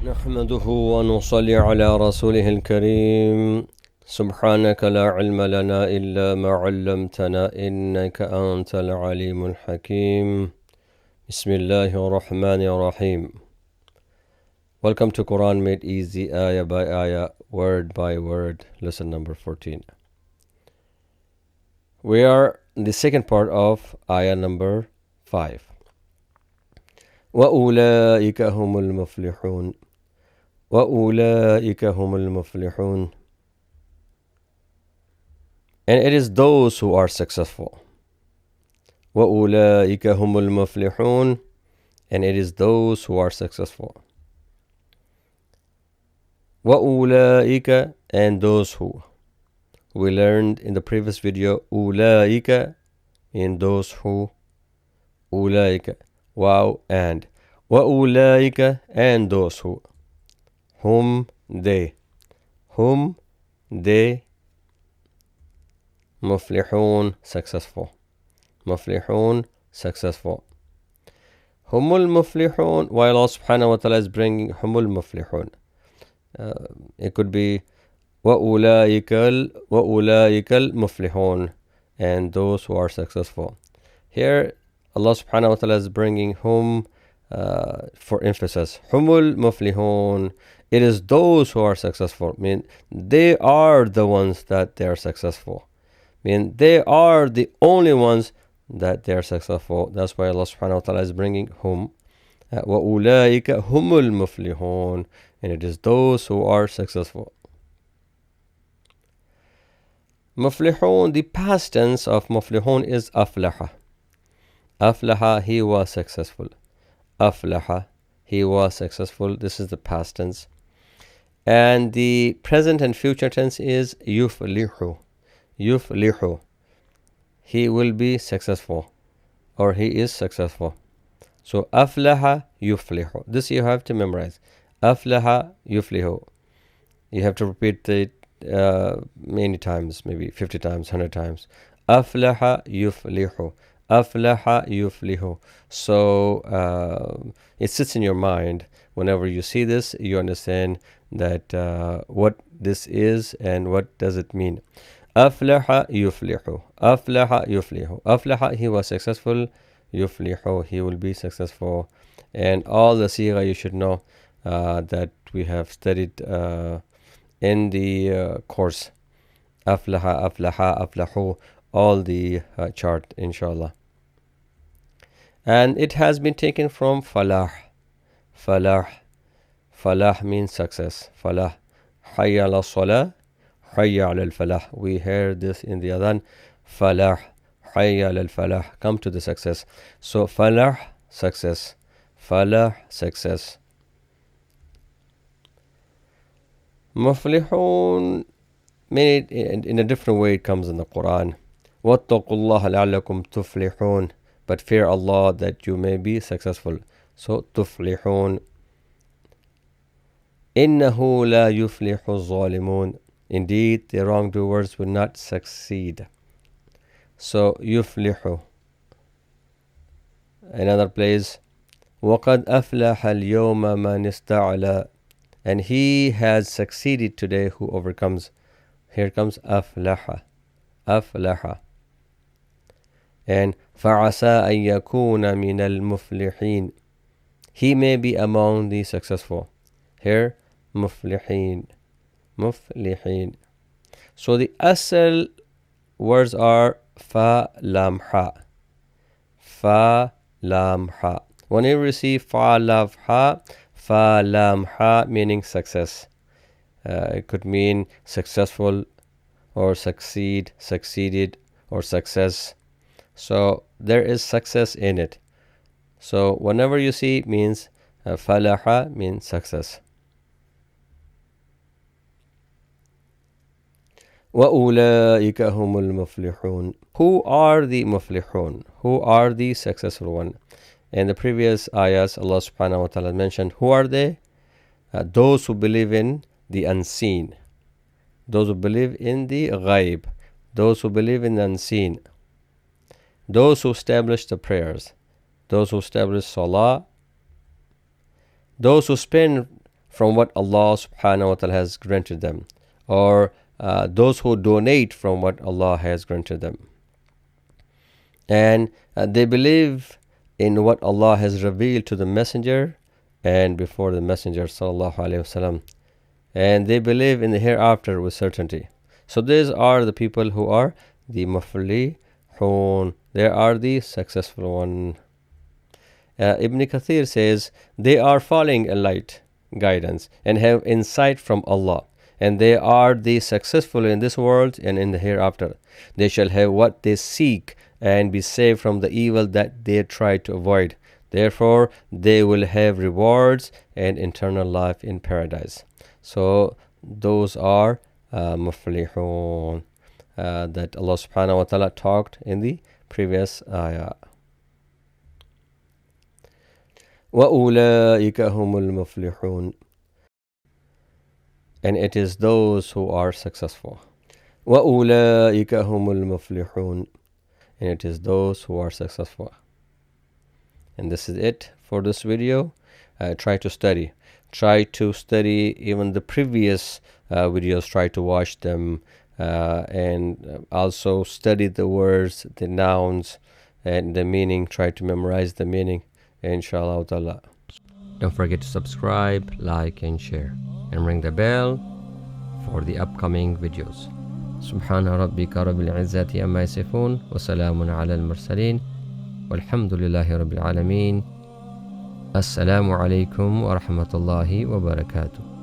نحمده ونصلي على رسوله الكريم سبحانك لا علم لنا إلا ما علمتنا إنك أنت العليم الحكيم بسم الله الرحمن الرحيم. Welcome to Quran Made Easy, ayah by ayah, word by word, lesson number 14. We are in the second part of ayah number 5. وَأُولَٰئِكَ هُمُ الْمُفْلِحُونَ وَأُولَٰئِكَ هُمُ الْمُفْلِحُونَ. And it is those who are successful. وَأُولَٰئِكَ هُمُ الْمُفْلِحُونَ. And it is those who are successful. وَأُولَٰئِكَ, and those who. We learned in the previous video, أُولَٰئِكَ, in those who. أُولَٰئِكَ, wow, and. وَأُولَٰئِكَ, and those who. Whom they. Whom they. مفلحون, successful. مفلحون, successful. Humul muflihun, while Allah subhanahu wa ta'ala is bringing humul muflihun. It could be وَأُولَٰئِكَ الْمُفْلِحُونَ, and those who are successful. Here Allah subhanahu wa ta'ala is bringing hum for emphasis. Humul muflihun. It is those who are successful. I mean, they are the ones that they are successful. I mean, they are the only ones that they are successful. That's why Allah subhanahu wa ta'ala is bringing hum. وَأُولَٰئِكَ هُمُ الْمُفْلِحُونَ. And it is those who are successful. Muflihun, the past tense of muflihun is aflaha. Aflaha, he was successful. Aflaha, he was successful. This is the past tense. And the present and future tense is yuflihu. Yuflihu. He will be successful, or he is successful. So aflaha yuflihu. This you have to memorize. Aflaha yuflihu. You have to repeat it many times, maybe 50 times, 100 times. Aflaha yuflihu. Aflaha yuflihu. So it sits in your mind. Whenever you see this, you understand that what this is and what does it mean. Aflaha yuflihu. Aflaha yuflihu. Aflaha, he was successful. Yuflihu, he will be successful. And all the sigha you should know that we have studied in the course. Aflaha, aflaha, aflahu, all the chart, inshallah. And it has been taken from falah. Falah. Falah means success. Falah. Hayya ala salah. Hayya ala al-falah. We heard this in the adhan. Falah. Hayya ala al-falah. Come to the success. So falah, success. Falah, success. Muflihun, in a different way it comes in the Quran. وَاتَّقُوا اللَّهَ لَعَلَّكُمْ تُفْلِحُونَ. But fear Allah that you may be successful. So تُفْلِحُونَ. إِنَّهُ لَا يُفْلِحُ الظَّالِمُونَ. Indeed, the wrongdoers will not succeed. So يُفْلِحُ. Another place, وَقَدْ أَفْلَحَ الْيَوْمَ مَنِ اسْتَعْلَى. And he has succeeded today who overcomes. Here comes أَفْلَحَ. أَفْلَحَ. And فَعَسَىٰ أَن يَكُونَ مِنَ الْمُفْلِحِينَ. He may be among the successful. Here, مُفْلِحِينَ. مُفْلِحِينَ. So the asal words are fa lam ha. Fa lam ha. Whenever you see fa lam ha, meaning success. It could mean successful, or succeed, succeeded, or success. So there is success in it. So whenever you see it means falaha, means success. وَأُولَٰئِكَ هُمُ الْمُفْلِحُونَ. Who are the muflihun? Who are the successful one? In the previous ayahs, Allah subhanahu wa ta'ala mentioned, who are they? Those who believe in the unseen. Those who believe in the ghaib. Those who believe in the unseen. Those who establish the prayers. Those who establish salah. Those who spend from what Allah subhanahu wa ta'ala has granted them, or those who donate from what Allah has granted them. And they believe in what Allah has revealed to the Messenger and before the Messenger sallallahu alaihi wasallam, and they believe in the hereafter with certainty. So these are the people who are the muflihun. They are the successful one. Ibn Kathir says, they are following a light guidance and have insight from Allah, and they are the successful in this world and in the hereafter. They shall have what they seek and be saved from the evil that they try to avoid. Therefore, they will have rewards and eternal life in paradise. So those are muflihun that Allah subhanahu wa ta'ala talked in the previous ayah. وَأُولَٰئِكَ هُمُ الْمُفْلِحُونَ. And it is those who are successful. وَأُولَٰئِكَ هُمُ الْمُفْلِحُونَ. And it is those who are successful. And this is it for this video. Try to study. Try to study even the previous videos. Try to watch them. And also study the words, the nouns, and the meaning. Try to memorize the meaning. Inshallah ta'ala. Don't forget to subscribe, like, and share, and ring the bell for the upcoming videos. Subhana rabbika rabbil izzati amma yasifun, wa salamun ala al-mursaleen, walhamdulillahi rabbil alameen. Assalamu alaikum wa rahmatullahi wa barakatuh.